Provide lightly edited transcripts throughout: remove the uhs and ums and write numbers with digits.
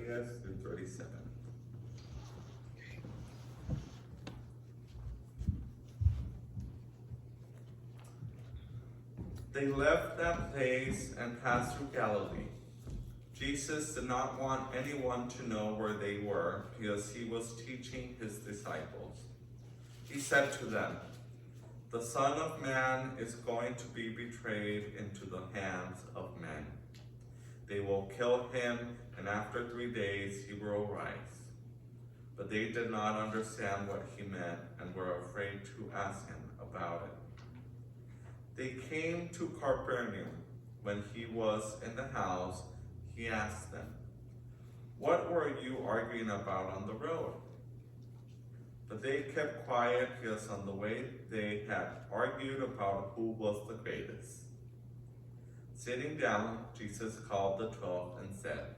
30th through 37. They left that place and passed through Galilee. Jesus did not want anyone to know where they were because he was teaching his disciples. He said to them, "The Son of Man is going to be betrayed into the hands of men. They will kill him, and after 3 days he will rise." But they did not understand what he meant and were afraid to ask him about it. They came to Capernaum. When he was in the house, he asked them, "What were you arguing about on the road?" But they kept quiet because on the way they had argued about who was the greatest. Sitting down, Jesus called the 12 and said,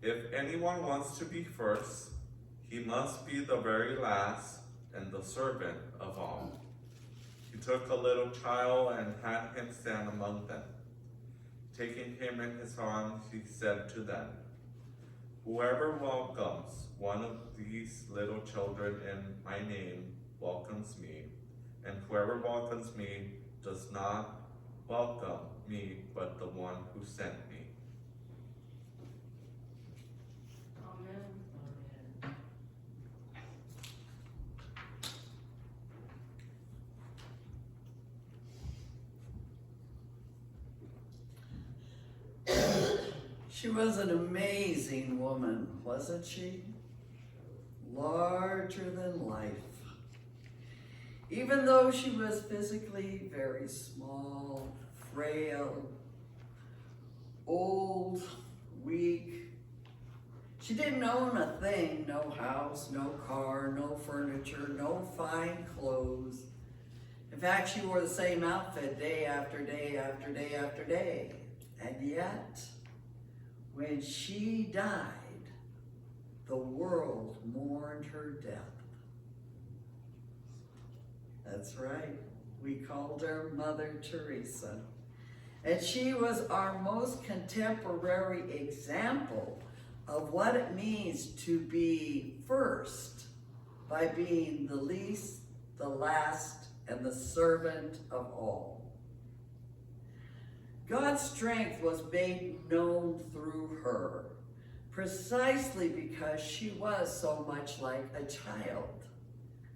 "If anyone wants to be first, he must be the very last and the servant of all." He took a little child and had him stand among them. Taking him in his arms, he said to them, "Whoever welcomes one of these little children in my name welcomes me, and whoever welcomes me does not welcome me, but the one who sent me." Amen. She was an amazing woman, wasn't she? Larger than life. Even though she was physically very small, frail, old, weak, she didn't own a thing, no house, no car, no furniture, no fine clothes. In fact, she wore the same outfit day after day after day after day. And yet, when she died, the world mourned her death. That's right, we called her Mother Teresa. And she was our most contemporary example of what it means to be first by being the least, the last, and the servant of all. God's strength was made known through her, precisely because she was so much like a child.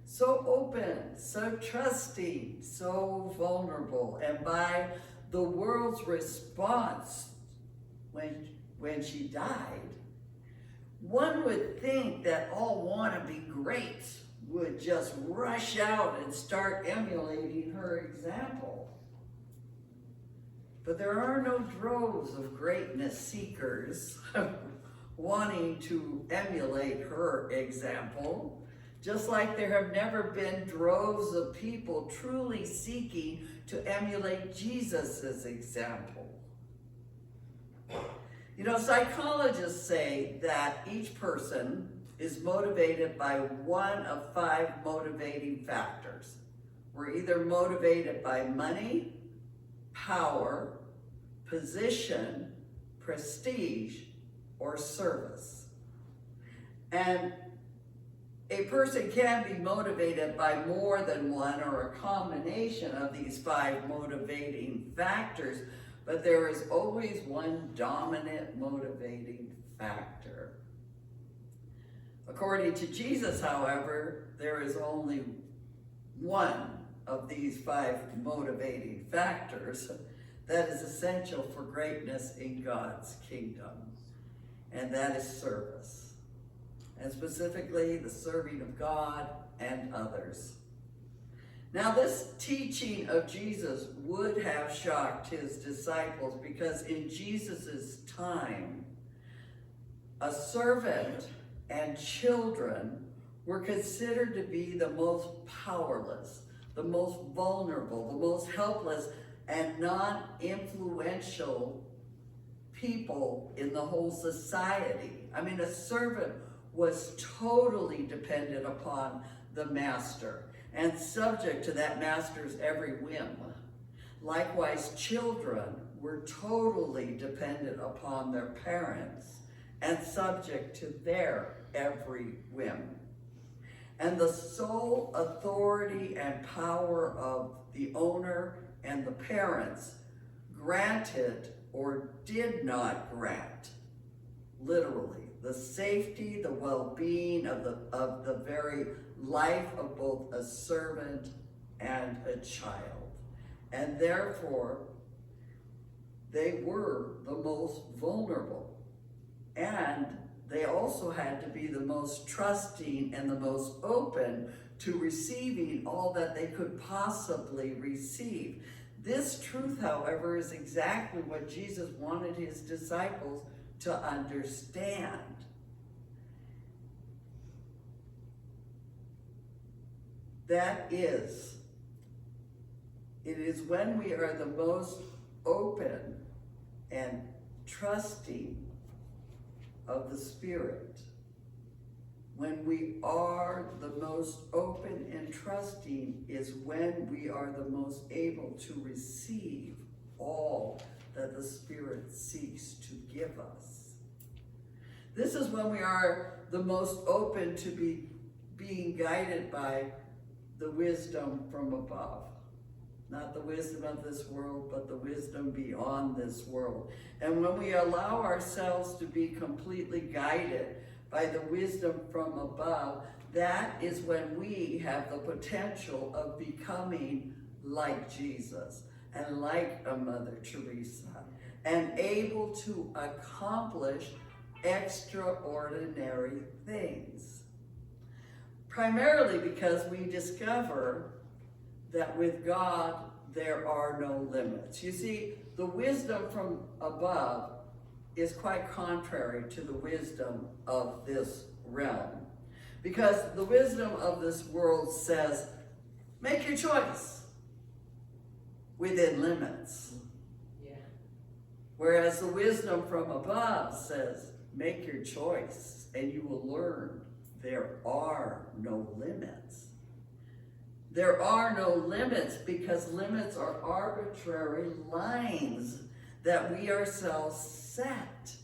So open, so trusting, so vulnerable. And by the world's response when she died, one would think that all wannabe greats would just rush out and start emulating her example. But there are no droves of greatness seekers wanting to emulate her example, just like there have never been droves of people truly seeking to emulate Jesus's example. You know, psychologists say that each person is motivated by one of 5 motivating factors. We're either motivated by money, power, position, prestige, or service. And a person can be motivated by more than one or a combination of these 5 motivating factors, but there is always one dominant motivating factor. According to Jesus, however, there is only one of these 5 motivating factors that is essential for greatness in God's kingdom, and that is service, and specifically the serving of God and others. Now, this teaching of Jesus would have shocked his disciples because in Jesus's time, a servant and children were considered to be the most powerless, the most vulnerable, the most helpless, and non-influential people in the whole society. I mean, a servant was totally dependent upon the master and subject to that master's every whim. Likewise, children were totally dependent upon their parents and subject to their every whim. And the sole authority and power of the owner and the parents granted or did not grant, literally, the safety, the well-being of the very life of both a servant and a child. And therefore, they were the most vulnerable. And they also had to be the most trusting and the most open to receiving all that they could possibly receive. This truth, however, is exactly what Jesus wanted his disciples to understand. That is, it is when we are the most open and trusting of the Spirit, when we are the most open and trusting is when we are the most able to receive all that the Spirit seeks to give us. This is when we are the most open to being guided by the wisdom from above. Not the wisdom of this world, but the wisdom beyond this world. And when we allow ourselves to be completely guided by the wisdom from above, that is when we have the potential of becoming like Jesus and like a Mother Teresa and able to accomplish extraordinary things. Primarily because we discover that with God, there are no limits. You see, the wisdom from above is quite contrary to the wisdom of this realm. Because the wisdom of this world says, make your choice within limits. Yeah. Whereas the wisdom from above says, make your choice and you will learn there are no limits. There are no limits because limits are arbitrary lines that we ourselves set.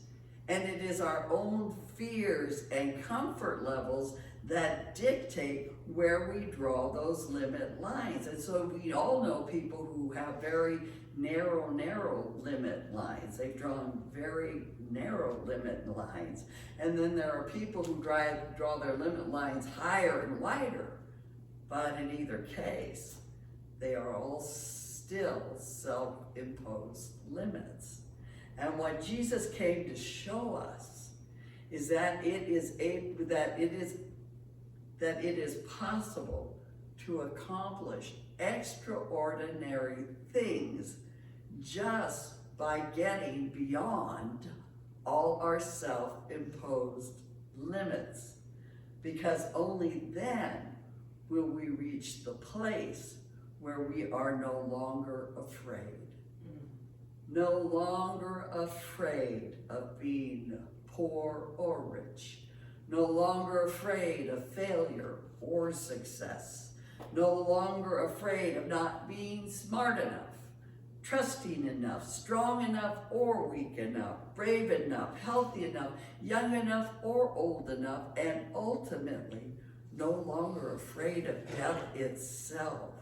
And it is our own fears and comfort levels that dictate where we draw those limit lines. And so we all know people who have very narrow limit lines. They've drawn very narrow limit lines. And then there are people who draw their limit lines higher and wider. But in either case, they are all still self-imposed limits. And what Jesus came to show us is that it is possible to accomplish extraordinary things just by getting beyond all our self-imposed limits. Because only then will we reach the place where we are no longer afraid. No longer afraid of being poor or rich. No longer afraid of failure or success. No longer afraid of not being smart enough, trusting enough, strong enough or weak enough, brave enough, healthy enough, young enough or old enough, and ultimately no longer afraid of death itself.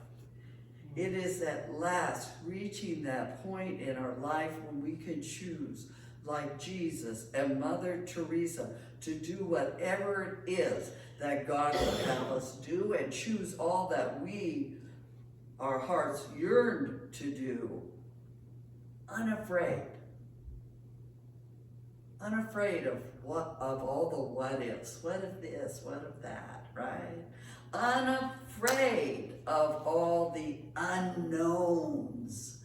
It is at last reaching that point in our life when we can choose, like Jesus and Mother Teresa, to do whatever it is that God would have us do and choose all that our hearts yearned to do, unafraid. Unafraid of all the what ifs. What if this? What if that? Right? Unafraid of all the unknowns.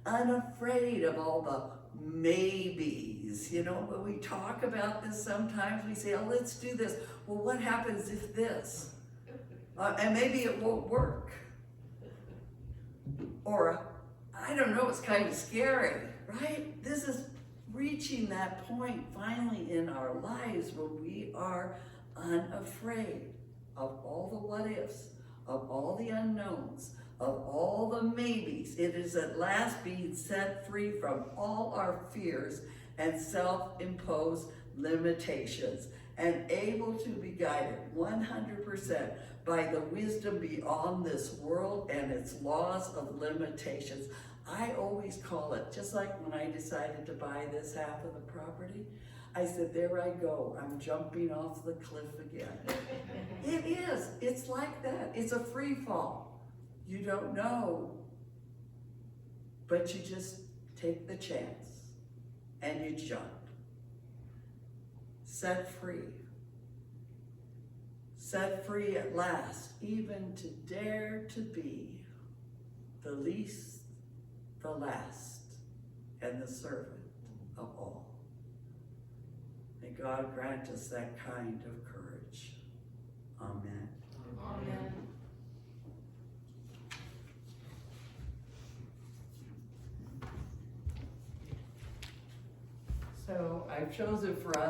Unafraid of all the maybes. You know, when we talk about this sometimes, we say, oh, let's do this. Well, what happens if this? And maybe it won't work. Or, I don't know, it's kind of scary, right? This is reaching that point finally in our lives when we are unafraid of all the what ifs, of all the unknowns, of all the maybes. It is at last being set free from all our fears and self-imposed limitations and able to be guided 100% by the wisdom beyond this world and its laws of limitations. I always call it, just like when I decided to buy this half of the property, I said, there I go, I'm jumping off the cliff again. It is, it's like that. It's a free fall. You don't know, but you just take the chance and you jump. Set free. Set free at last, even to dare to be the least, the last, and the servant of all. May God grant us that kind of courage. Amen. Amen. So I've chosen for us